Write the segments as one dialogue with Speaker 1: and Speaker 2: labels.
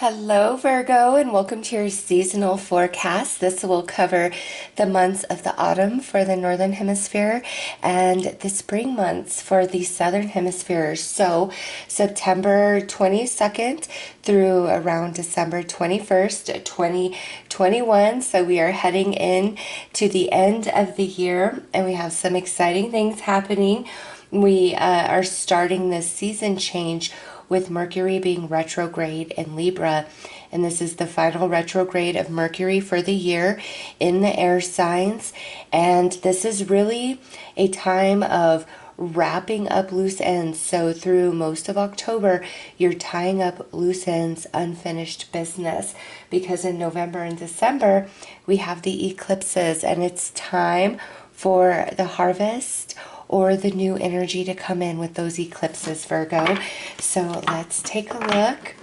Speaker 1: Hello, Virgo, and welcome to your seasonal forecast. This will cover the months of the autumn for the Northern Hemisphere and the spring months for the Southern Hemisphere. So, September 22nd through around December 21st, 2021. So, we are heading in to the end of the year, and we have some exciting things happening. We are starting this season change with Mercury being retrograde in Libra. And this is the final retrograde of Mercury for the year in the air signs. And this is really a time of wrapping up loose ends. So through most of October, you're tying up loose ends, unfinished business. Because in November and December, we have the eclipses, and it's time for the harvest or the new energy to come in with those eclipses, Virgo. So let's take a look.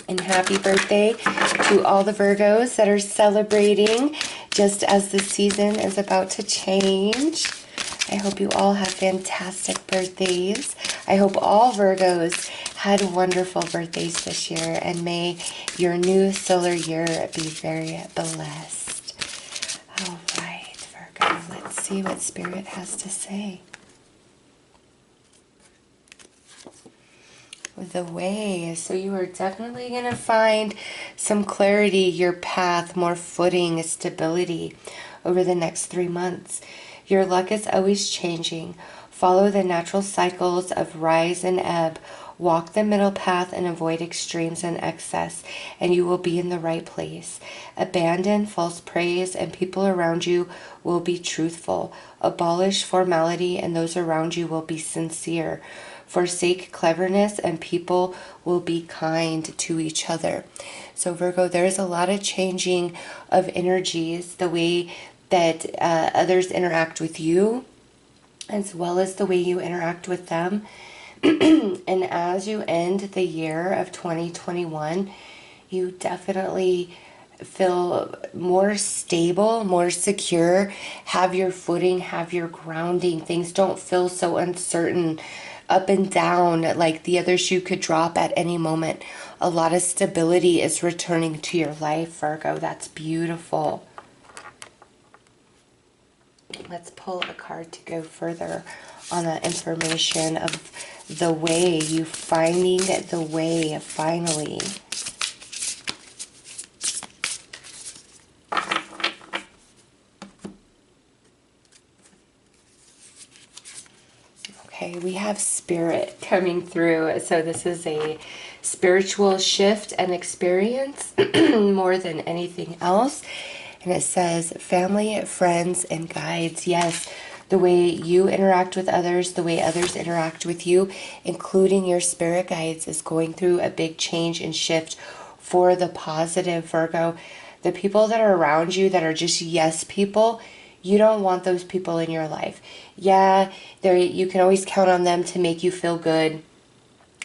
Speaker 1: And happy birthday to all the Virgos that are celebrating just as the season is about to change. I hope you all have fantastic birthdays. I hope all Virgos had wonderful birthdays this year, and may your new solar year be very blessed. All right, Virgo, let's see what Spirit has to say. The way. So you are definitely going to find some clarity, your path, more footing, stability over the next 3 months. Your luck is always changing. Follow the natural cycles of rise and ebb. Walk the middle path and avoid extremes and excess, and you will be in the right place. Abandon false praise, and people around you will be truthful. Abolish formality, and those around you will be sincere. Forsake cleverness, and people will be kind to each other. So Virgo, there's a lot of changing of energies, the way that others interact with you, as well as the way you interact with them. And as you end the year of 2021, you definitely feel more stable, more secure, have your footing, have your grounding. Things don't feel so uncertain, up and down, like the other shoe could drop at any moment. A lot of stability is returning to your life, Virgo. That's beautiful. Let's pull a card to go further on the information of the way, you finding the way finally. Okay, we have Spirit coming through. So this is a spiritual shift and experience more than anything else. And it says family, friends, and guides. Yes, the way you interact with others, the way others interact with you, including your spirit guides, is going through a big change and shift for the positive, Virgo. The people that are around you that are just yes people, you don't want those people in your life. Yeah, you can always count on them to make you feel good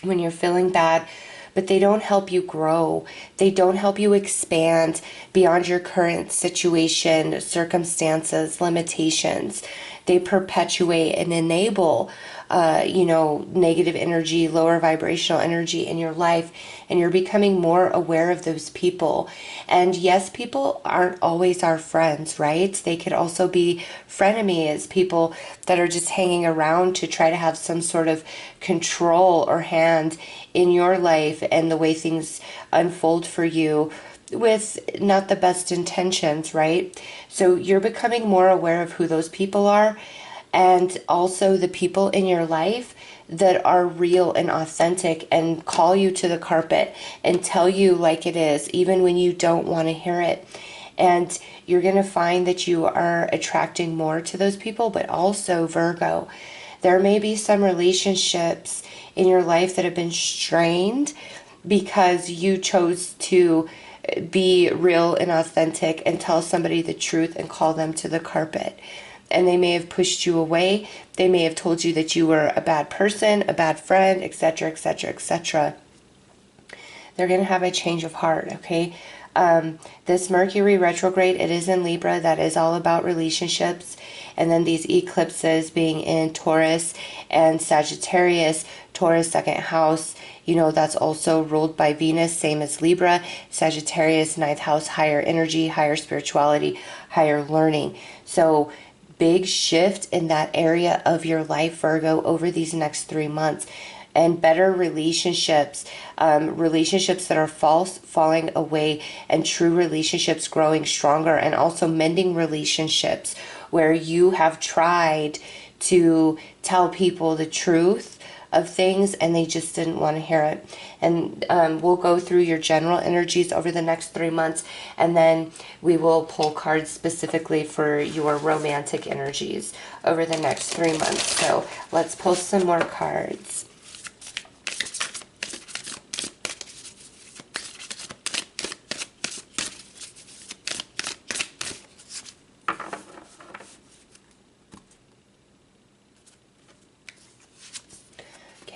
Speaker 1: when you're feeling bad, but they don't help you grow. They don't help you expand beyond your current situation, circumstances, limitations. They perpetuate and enable, negative energy, lower vibrational energy in your life, and you're becoming more aware of those people. And yes, people aren't always our friends, right? They could also be frenemies, people that are just hanging around to try to have some sort of control or hand in your life and the way things unfold for you, with not the best intentions, right? So you're becoming more aware of who those people are, and also the people in your life that are real and authentic and call you to the carpet and tell you like it is, even when you don't want to hear it. And you're going to find that you are attracting more to those people. But also, Virgo, there may be some relationships in your life that have been strained because you chose to be real and authentic and tell somebody the truth and call them to the carpet. And they may have pushed you away. They may have told you that you were a bad person, a bad friend, etc., etc., etc. They're going to have a change of heart, okay? This Mercury retrograde, it is in Libra. That is all about relationships. And then these eclipses being in Taurus and Sagittarius. Taurus, second house, You know, that's also ruled by Venus, same as Libra. Sagittarius, ninth house, higher energy, higher spirituality, higher learning. So big shift in that area of your life, Virgo, over these next 3 months. And better relationships, relationships that are false falling away, and true relationships growing stronger, and also mending relationships where you have tried to tell people the truth of things and they just didn't want to hear it. And we'll go through your general energies over the next 3 months, and then we will pull cards specifically for your romantic energies over the next 3 months. So let's pull some more cards.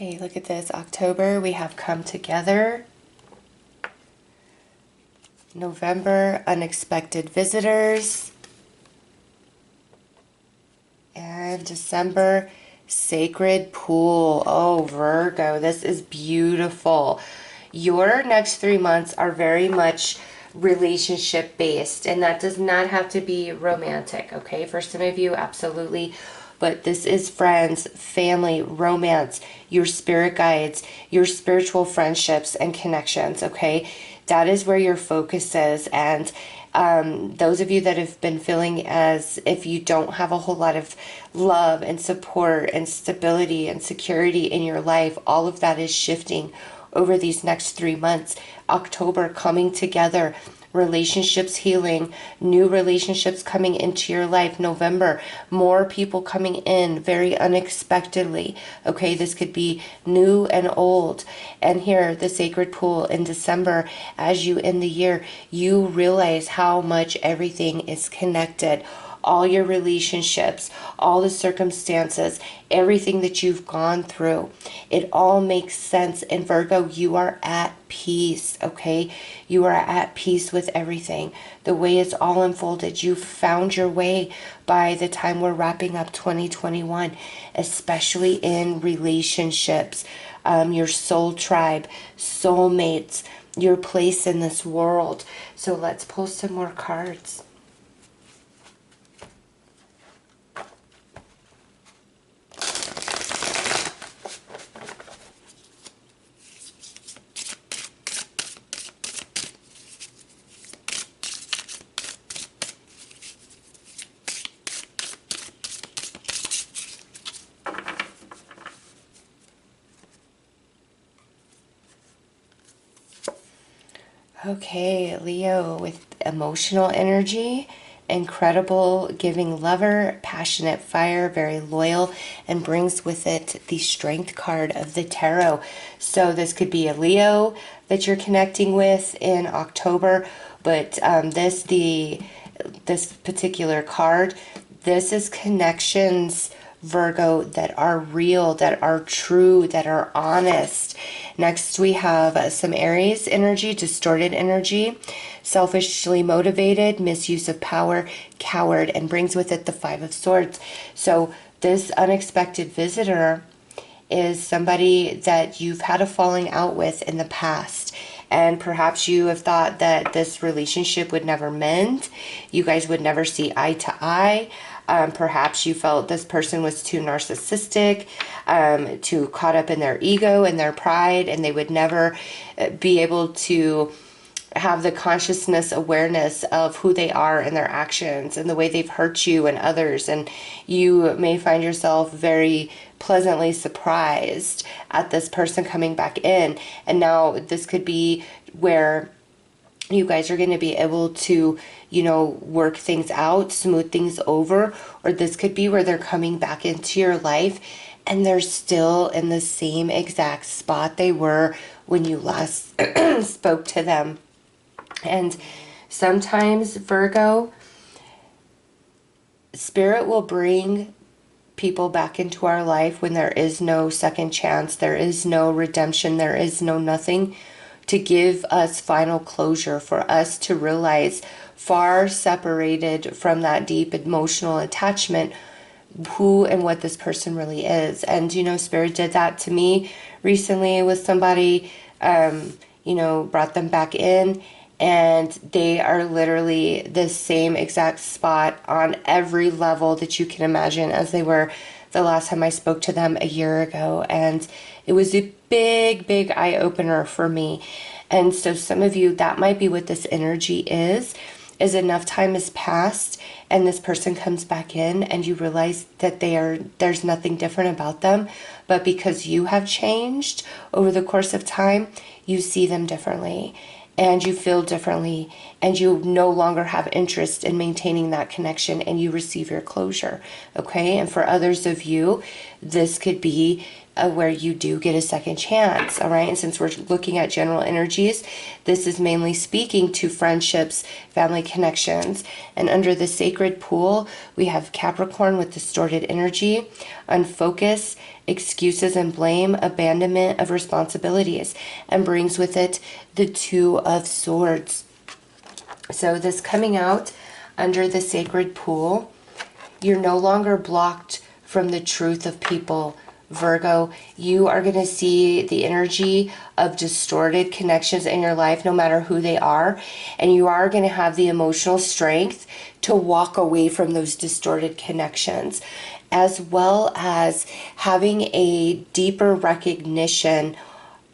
Speaker 1: Okay, look at this. October, we have come together. November, unexpected visitors. And December, sacred pool. Oh, Virgo, this is beautiful. Your next 3 months are very much relationship based, and that does not have to be romantic, okay? For some of you, absolutely. But this is friends, family, romance, your spirit guides, your spiritual friendships and connections, okay? That is where your focus is. And those of you that have been feeling as if you don't have a whole lot of love and support and stability and security in your life, all of that is shifting over these next 3 months. October, coming together, relationships healing, new relationships coming into your life. November, more people coming in very unexpectedly. Okay, this could be new and old. And here, the sacred pool in December, as you end the year, you realize how much everything is connected. All your relationships, all the circumstances, everything that you've gone through, it all makes sense. And Virgo, you are at peace, okay? You are at peace with everything. The way it's all unfolded, you've found your way by the time we're wrapping up 2021, especially in relationships, your soul tribe, soulmates, your place in this world. So let's pull some more cards. Okay, Leo with emotional energy, incredible, giving lover, passionate fire, very loyal, and brings with it the strength card of the tarot. So this could be a Leo that you're connecting with in October, but this particular card, this is connections, Virgo, that are real, that are true, that are honest. Next, we have some Aries energy, distorted energy, selfishly motivated, misuse of power, coward, and brings with it the Five of Swords. So this unexpected visitor is somebody that you've had a falling out with in the past. And perhaps you have thought that this relationship would never mend. You guys would never see eye to eye. Perhaps you felt this person was too narcissistic, too caught up in their ego and their pride, and they would never be able to have the consciousness awareness of who they are and their actions and the way they've hurt you and others. And you may find yourself very pleasantly surprised at this person coming back in. And now this could be where you guys are going to be able to, you know, work things out, smooth things over, or this could be where they're coming back into your life and they're still in the same exact spot they were when you last spoke to them. And sometimes, Virgo, Spirit will bring people back into our life when there is no second chance, there is no redemption, there is no nothing, to give us final closure, for us to realize, far separated from that deep emotional attachment, who and what this person really is. And, you know, Spirit did that to me recently with somebody, you know, brought them back in, and they are literally the same exact spot on every level that you can imagine as they were the last time I spoke to them a year ago. And it was a big eye opener for me. And so some of you, that might be what this energy is enough time has passed and this person comes back in and you realize that there's nothing different about them, but because you have changed over the course of time, you see them differently and you feel differently, and you no longer have interest in maintaining that connection, and you receive your closure. Okay? And for others of you, this could be where you do get a second chance. All right? And since we're looking at general energies, this is mainly speaking to friendships, family connections. And under the sacred pool, we have Capricorn with distorted energy, unfocus, excuses and blame, abandonment of responsibilities, and brings with it the Two of Swords. So this coming out under the sacred pool, you're no longer blocked from the truth of people, Virgo. You are going to see the energy of distorted connections in your life, no matter who they are, and you are going to have the emotional strength to walk away from those distorted connections, as well as having a deeper recognition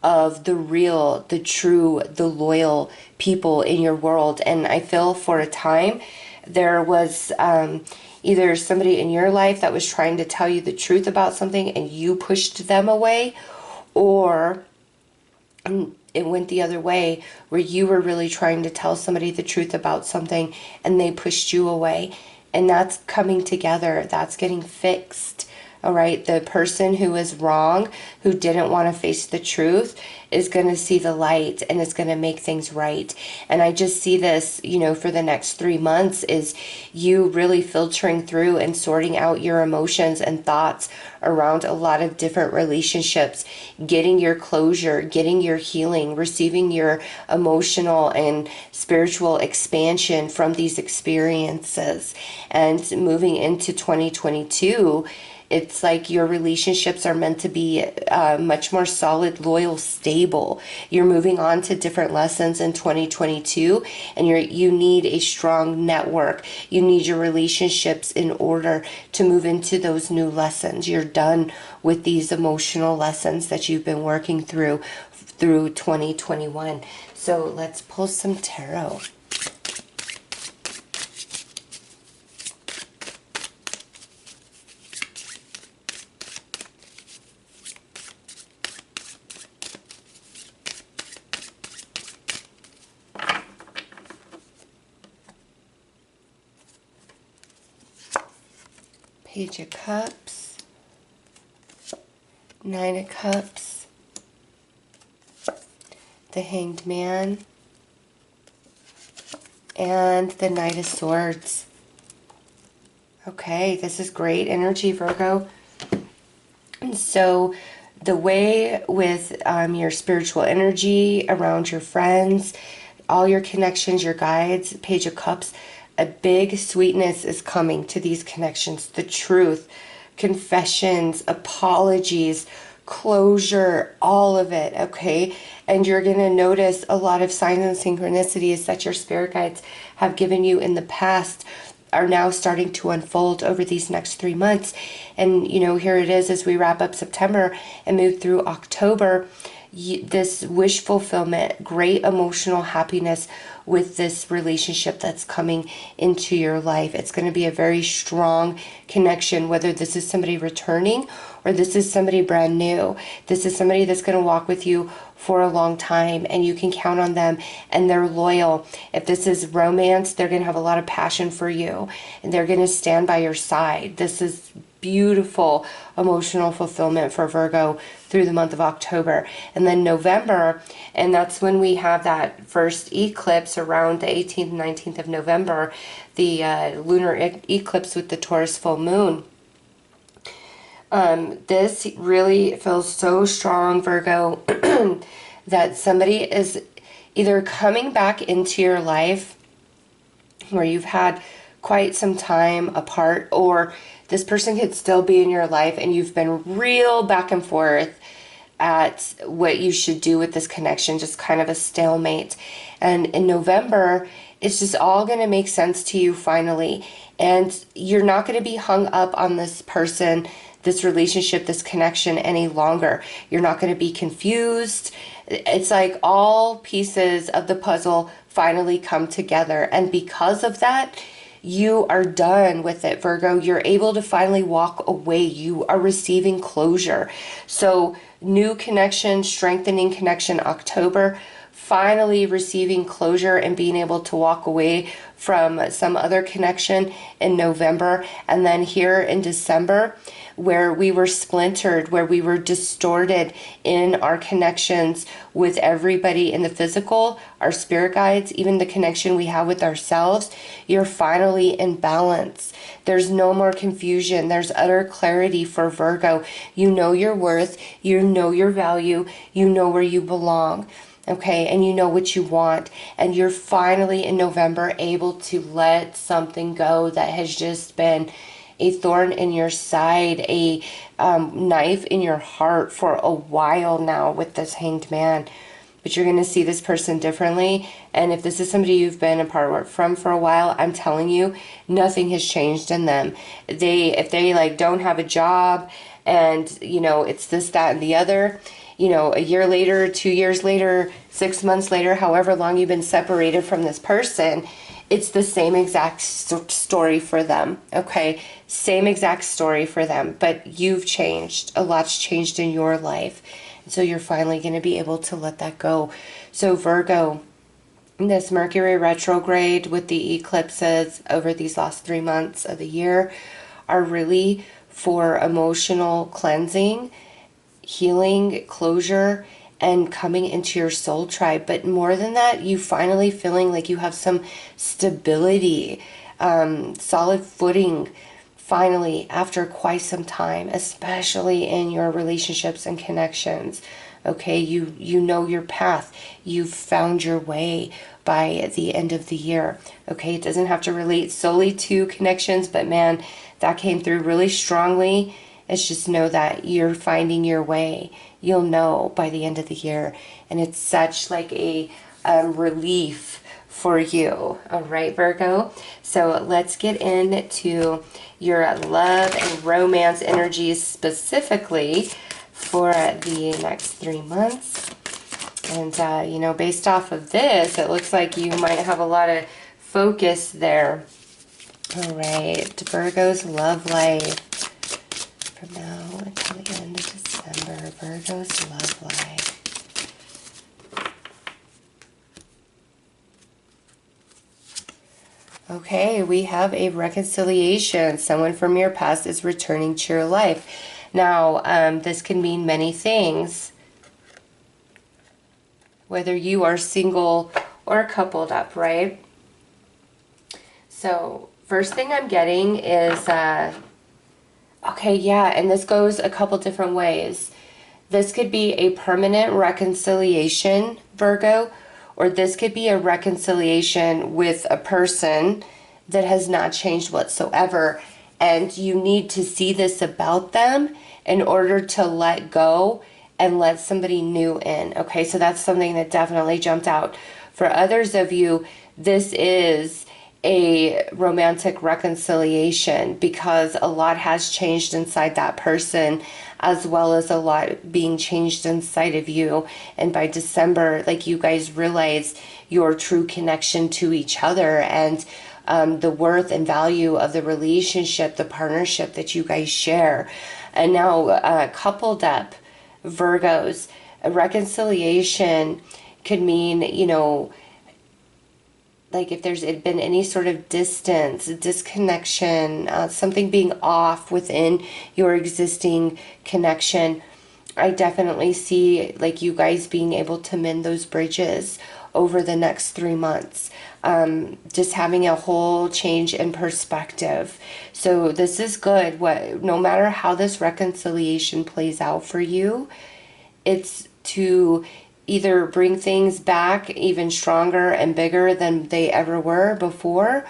Speaker 1: of the real, the true, the loyal people in your world. And I feel for a time there was either somebody in your life that was trying to tell you the truth about something and you pushed them away, or it went the other way where you were really trying to tell somebody the truth about something and they pushed you away. And that's coming together. That's getting fixed. All right. The person who is wrong, who didn't want to face the truth, is going to see the light and it's going to make things right. And I just see this, you know, for the next 3 months is you really filtering through and sorting out your emotions and thoughts around a lot of different relationships, getting your closure, getting your healing, receiving your emotional and spiritual expansion from these experiences. And moving into 2022, it's like your relationships are meant to be much more solid, loyal, stable. You're moving on to different lessons in 2022, and you need a strong network. You need your relationships in order to move into those new lessons. You're done with these emotional lessons that you've been working through 2021. So let's pull some tarot. Page of Cups, Nine of Cups, the Hanged Man, and the Knight of Swords. Okay, this is great energy, Virgo. And so the way with your spiritual energy around your friends, all your connections, your guides, Page of Cups, a big sweetness is coming to these connections. The truth, confessions, apologies, closure, all of it, okay? And you're going to notice a lot of signs and synchronicities that your spirit guides have given you in the past are now starting to unfold over these next 3 months. And, you know, here it is as we wrap up September and move through October. This wish fulfillment, great emotional happiness with this relationship that's coming into your life. It's going to be a very strong connection, whether this is somebody returning or this is somebody brand new. This is somebody that's going to walk with you for a long time and you can count on them and they're loyal. If this is romance, they're going to have a lot of passion for you and they're going to stand by your side. This is beautiful emotional fulfillment for Virgo through the month of October. And then November, and that's when we have that first eclipse around the 18th and 19th of November, the lunar eclipse with the Taurus full moon. This really feels so strong, Virgo, that somebody is either coming back into your life where you've had quite some time apart, or This person could still be in your life, and you've been real back and forth at what you should do with this connection, just kind of a stalemate. And in November, it's just all going to make sense to you finally. And you're not going to be hung up on this person, this relationship, this connection any longer. You're not going to be confused. It's like all pieces of the puzzle finally come together. And because of that, you are done with it, Virgo. You're able to finally walk away. You are receiving closure. So new connection, strengthening connection, October, finally receiving closure and being able to walk away from some other connection in November. And then here in December, where we were splintered, where we were distorted in our connections with everybody in the physical, our spirit guides, even the connection we have with ourselves, you're finally in balance. There's no more confusion. There's utter clarity for Virgo. You know your worth, you know your value, you know where you belong. Okay, and you know what you want, and you're finally in November able to let something go that has just been a thorn in your side, a knife in your heart for a while now with this Hanged Man. But you're going to see this person differently. And if this is somebody you've been apart from for a while, I'm telling you, nothing has changed in them. If they like don't have a job, and you know it's this, that, and the other, you know, a year later, 2 years later, 6 months later, however long you've been separated from this person, it's the same exact story for them, okay? Same exact story for them, but you've changed. A lot's changed in your life. And so you're finally going to be able to let that go. So Virgo, this Mercury retrograde with the eclipses over these last 3 months of the year are really for emotional cleansing, healing, closure, and coming into your soul tribe. But more than that, you finally feeling like you have some stability, solid footing, finally, after quite some time, especially in your relationships and connections. Okay, you know your path. You've found your way by the end of the year. Okay, it doesn't have to relate solely to connections, but man, that came through really strongly. It's just know that you're finding your way. You'll know by the end of the year. And it's such like a relief for you. All right, Virgo. So let's get into your love and romance energies specifically for the next 3 months. And, you know, based off of this, it looks like you might have a lot of focus there. All right, Virgo's love life. From now until the end of December, Virgo's love life. Okay, we have a reconciliation. Someone from your past is returning to your life. Now, this can mean many things. Whether you are single or coupled up, right? So, first thing I'm getting is... okay, yeah, and this goes a couple different ways. This could be a permanent reconciliation, Virgo, or this could be a reconciliation with a person that has not changed whatsoever, and you need to see this about them in order to let go and let somebody new in. Okay, so that's something that definitely jumped out. For others of you, this is a romantic reconciliation because a lot has changed inside that person, as well as a lot being changed inside of you. And by December, like, you guys realize your true connection to each other and the worth and value of the relationship, the partnership that you guys share. And now coupled up, Virgos, a reconciliation could mean, you know, like if there's been any sort of distance, disconnection, something being off within your existing connection, I definitely see like you guys being able to mend those bridges over the next 3 months. Just having a whole change in perspective. So this is good. No matter how this reconciliation plays out for you, it's to either bring things back even stronger and bigger than they ever were before,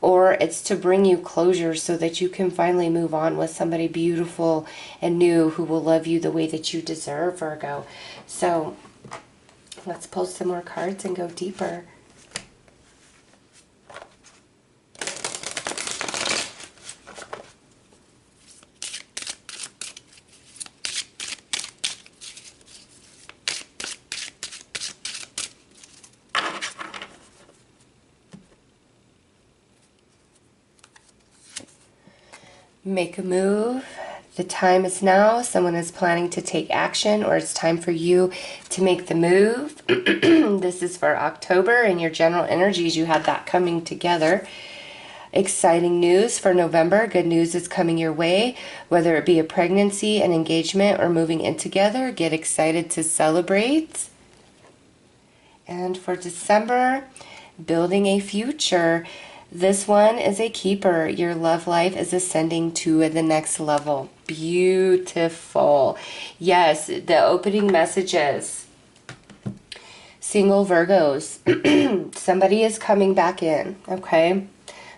Speaker 1: or it's to bring you closure so that you can finally move on with somebody beautiful and new who will love you the way that you deserve, Virgo. So let's pull some more cards and go deeper. Make a move. The time is now. Someone is planning to take action, or it's time for you to make the move. This is for October, and your general energies, you have that coming together. Exciting news for November. Good news is coming your way, whether it be a pregnancy, an engagement, or moving in together. Get excited to celebrate. And for December, building a future. This one is a keeper. Your love life is ascending to the next level. Beautiful. Yes, the opening messages. Single Virgos. Somebody is coming back in, okay?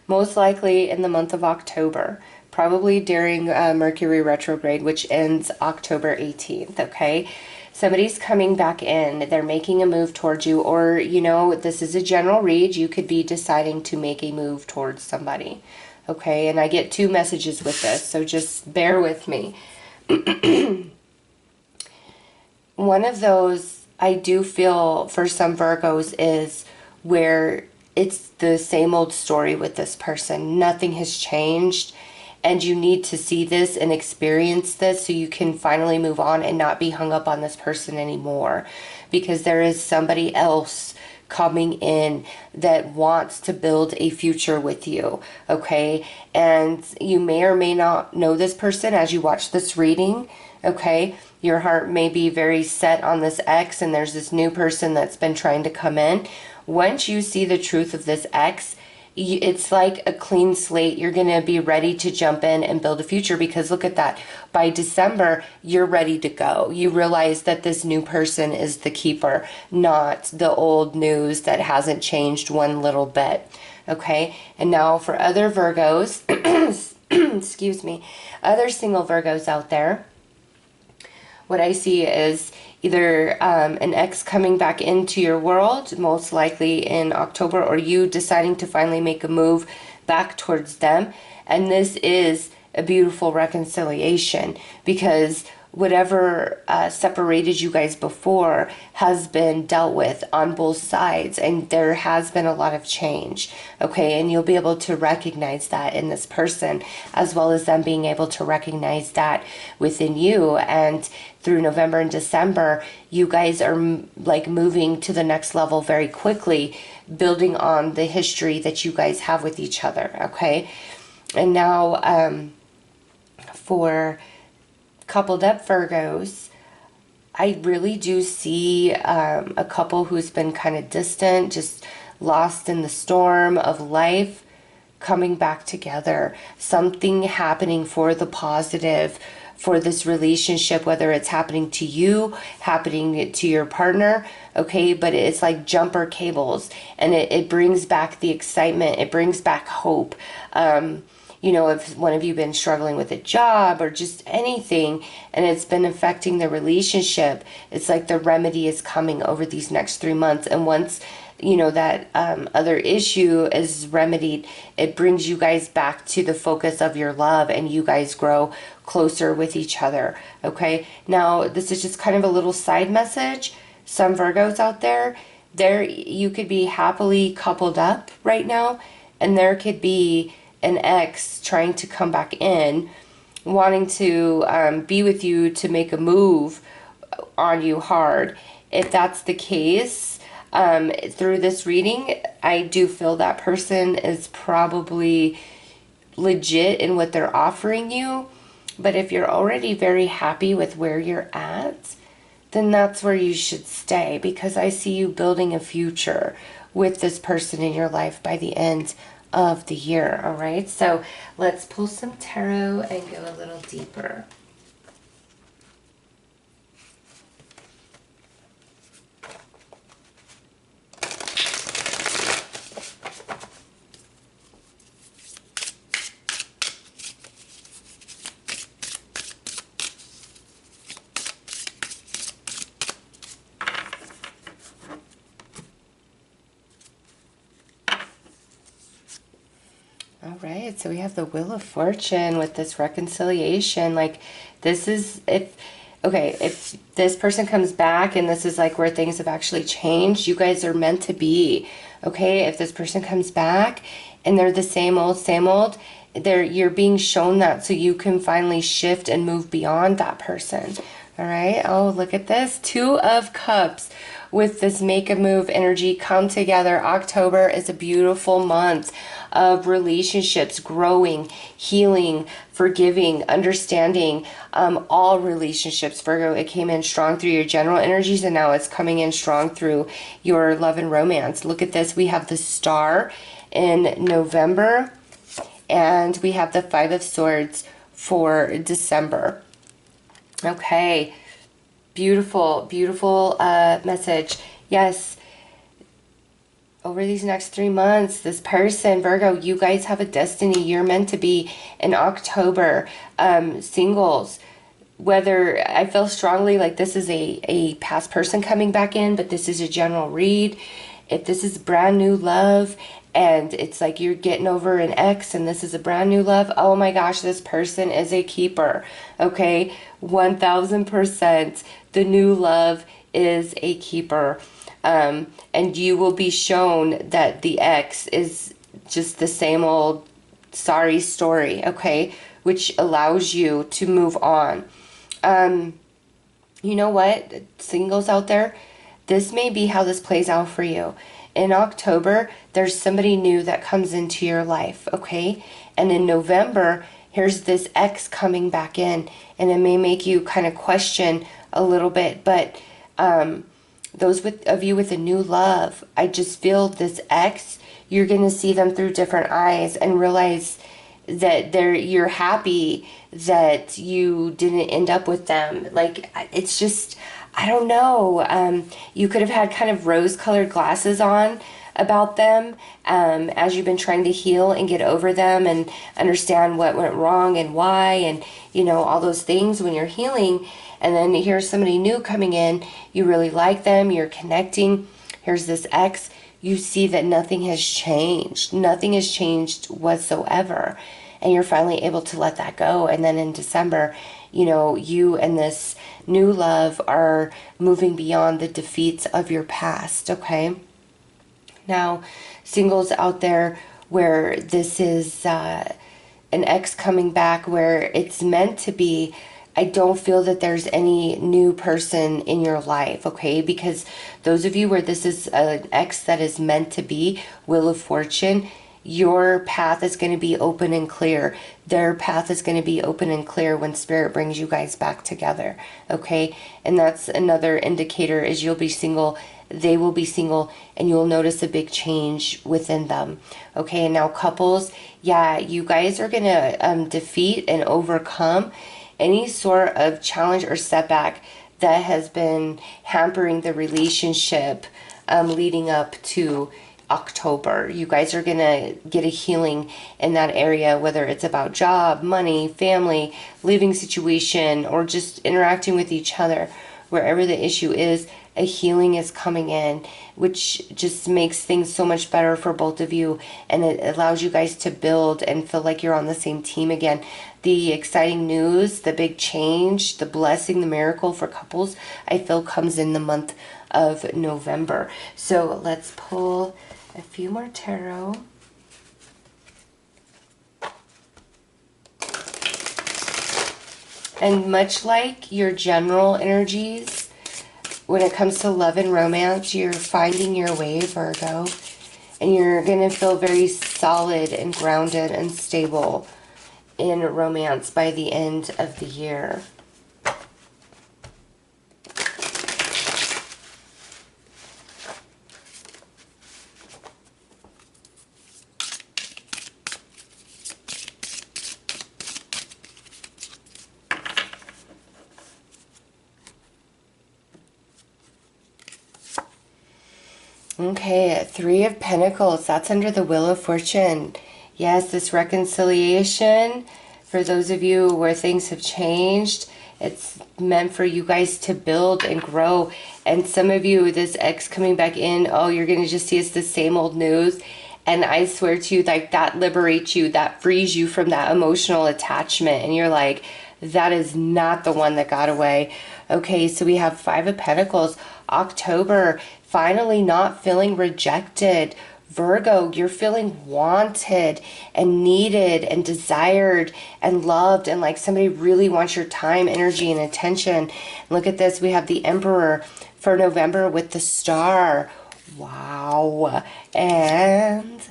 Speaker 1: Most likely in the month of October. Probably during Mercury retrograde, which ends October 18th, okay? Somebody's coming back in. They're making a move towards you, or, you know, this is a general read. You could be deciding to make a move towards somebody, okay? And I get two messages with this, so just bear with me. One of those, I do feel for some Virgos, is where it's the same old story with this person. Nothing has changed. And you need to see this and experience this so you can finally move on and not be hung up on this person anymore. Because there is somebody else coming in that wants to build a future with you, okay? And you may or may not know this person as you watch this reading, okay? Your heart may be very set on this ex, and there's this new person that's been trying to come in. Once you see the truth of this ex, it's like a clean slate. You're going to be ready to jump in and build a future, because look at that. By December, you're ready to go. You realize that this new person is the keeper, not the old news that hasn't changed one little bit. Okay? And now for other Virgos, excuse me, other single Virgos out there, what I see is either an ex coming back into your world, most likely in October, or you deciding to finally make a move back towards them. And this is a beautiful reconciliation, because whatever separated you guys before has been dealt with on both sides, and there has been a lot of change, okay? And you'll be able to recognize that in this person, as well as them being able to recognize that within you. And through November and December, you guys are like moving to the next level very quickly, building on the history that you guys have with each other, okay? And now for coupled up Virgos, I really do see a couple who's been kind of distant, just lost in the storm of life, coming back together. Something happening for the positive for this relationship, whether it's happening to you, happening to your partner, okay? But it's like jumper cables, and it brings back the excitement. It brings back hope. You know, if one of you been struggling with a job or just anything, and it's been affecting the relationship, it's like the remedy is coming over these next 3 months. And once, you know, that other issue is remedied, it brings you guys back to the focus of your love, and you guys grow closer with each other, okay? Now, this is just kind of a little side message. Some Virgos out there, you could be happily coupled up right now, and there could be an ex trying to come back in, wanting to be with you to make a move on you hard. If that's the case, through this reading, I do feel that person is probably legit in what they're offering you. But if you're already very happy with where you're at, then that's where you should stay, because I see you building a future with this person in your life by the end of the year. All right, so let's pull some tarot and go a little deeper. All right, so we have the Wheel of Fortune with this reconciliation. Like, this is, if this person comes back and this is like where things have actually changed, you guys are meant to be. Okay, if this person comes back and they're the same old, you're being shown that so you can finally shift and move beyond that person. All right, oh, look at this. 2 of Cups with this make a move energy come together. October is a beautiful month of relationships, growing, healing, forgiving, understanding, all relationships. Virgo, it came in strong through your general energies, and now it's coming in strong through your love and romance. Look at this. We have the Star in November, and we have the 5 of Swords for December. Okay, beautiful, beautiful message. Yes, over these next 3 months, this person, Virgo, you guys have a destiny. You're meant to be in October. Singles, whether I feel strongly like this is a past person coming back in, but this is a general read. If this is brand new love and it's like you're getting over an ex and this is a brand new love, oh my gosh, this person is a keeper. Okay, 1000%. The new love is a keeper. And you will be shown that the ex is just the same old sorry story, okay? Which allows you to move on. You know what? Singles out there, this may be how this plays out for you. In October, there's somebody new that comes into your life, okay? And in November, here's this ex coming back in, and it may make you kind of question a little bit, but those of you with a new love, I just feel this ex, you're going to see them through different eyes and realize that you're happy that you didn't end up with them. Like, it's just, I don't know. You could have had kind of rose-colored glasses on about them as you've been trying to heal and get over them and understand what went wrong and why, and, you know, all those things when you're healing. And then here's somebody new coming in. You really like them. You're connecting. Here's this ex. You see that nothing has changed. Nothing has changed whatsoever. And you're finally able to let that go. And then in December, you know, you and this new love are moving beyond the defeats of your past, okay? Now, singles out there where this is an ex coming back where it's meant to be, I don't feel that there's any new person in your life, okay? Because those of you where this is an ex that is meant to be, Wheel of Fortune, your path is going to be open and clear. Their path is going to be open and clear when Spirit brings you guys back together, okay? And that's another indicator is you'll be single, they will be single, and you'll notice a big change within them, okay? And now couples, yeah, you guys are going to defeat and overcome any sort of challenge or setback that has been hampering the relationship leading up to October. You guys are going to get a healing in that area, whether it's about job, money, family, living situation, or just interacting with each other. Wherever the issue is, a healing is coming in, which just makes things so much better for both of you, and it allows you guys to build and feel like you're on the same team again. The exciting news, the big change, the blessing, the miracle for couples, I feel comes in the month of November. So let's pull a few more tarot. And much like your general energies, when it comes to love and romance, you're finding your way, Virgo. And you're going to feel very solid and grounded and stable in romance by the end of the year. Okay, 3 of Pentacles. That's under the Wheel of Fortune. Yes, this reconciliation, for those of you where things have changed, it's meant for you guys to build and grow. And some of you, this ex coming back in, oh, you're going to just see it's the same old news. And I swear to you, like, that liberates you, that frees you from that emotional attachment. And you're like, that is not the one that got away. Okay, so we have Five of Pentacles, October, finally not feeling rejected. Virgo, you're feeling wanted and needed and desired and loved, and like somebody really wants your time, energy, and attention. Look at this. We have the Emperor for November with the Star. Wow. And,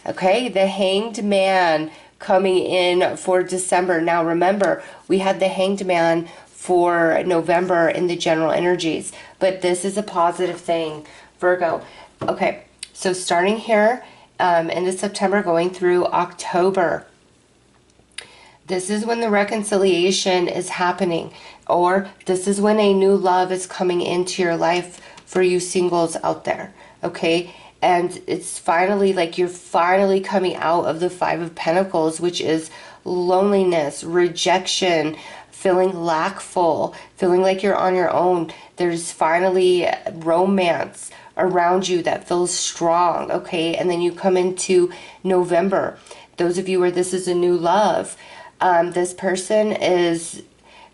Speaker 1: okay, the Hanged Man coming in for December. Now, remember, we had the Hanged Man for November in the general energies, but this is a positive thing, Virgo. Okay. So starting here into September, going through October, this is when the reconciliation is happening, or this is when a new love is coming into your life for you singles out there, okay? And it's finally like you're finally coming out of the Five of Pentacles, which is loneliness, rejection, feeling lackful, feeling like you're on your own. There's finally romance around you that feels strong, okay? And then you come into November. Those of you where this is a new love, this person is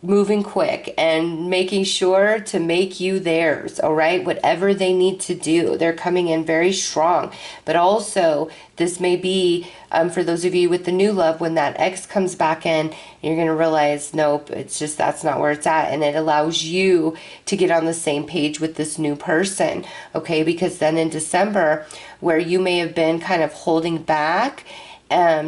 Speaker 1: moving quick and making sure to make you theirs, all right? Whatever they need to do, they're coming in very strong. But also, this may be, for those of you with the new love, when that ex comes back in, you're going to realize, nope, it's just, that's not where it's at. And it allows you to get on the same page with this new person, okay? Because then in December, where you may have been kind of holding back,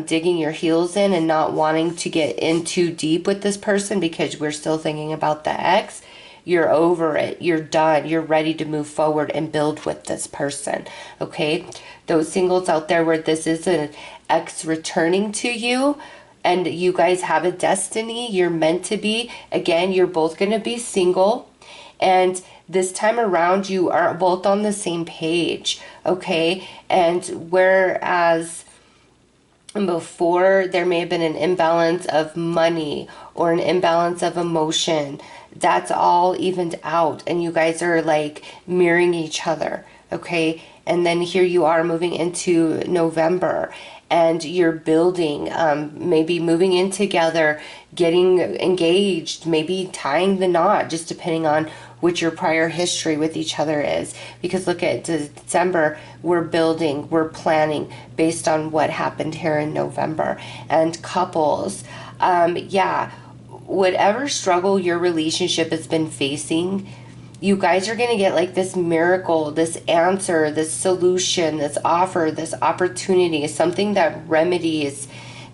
Speaker 1: digging your heels in and not wanting to get in too deep with this person because we're still thinking about the ex, you're over it, you're done, you're ready to move forward and build with this person, okay? Those singles out there where this is an ex returning to you and you guys have a destiny, you're meant to be, again, you're both going to be single, and this time around you are both on the same page, okay? And whereas before there may have been an imbalance of money or an imbalance of emotion, that's all evened out and you guys are like mirroring each other, okay? And then here you are moving into November and you're building, maybe moving in together, getting engaged, maybe tying the knot, just depending on what your prior history with each other is. Because look at December, we're building, we're planning based on what happened here in November. And couples, yeah, whatever struggle your relationship has been facing, you guys are going to get like this miracle, this answer, this solution, this offer, this opportunity, something that remedies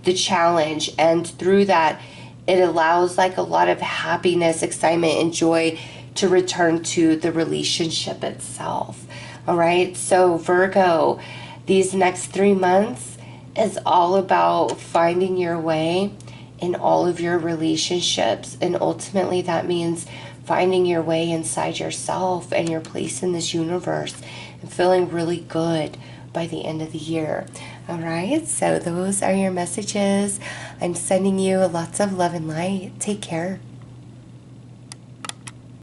Speaker 1: the challenge. And through that, it allows like a lot of happiness, excitement, and joy to return to the relationship itself. All right. So Virgo, these next 3 months is all about finding your way in all of your relationships. And ultimately that means finding your way inside yourself and your place in this universe and feeling really good by the end of the year. All right. So those are your messages. I'm sending you lots of love and light. Take care.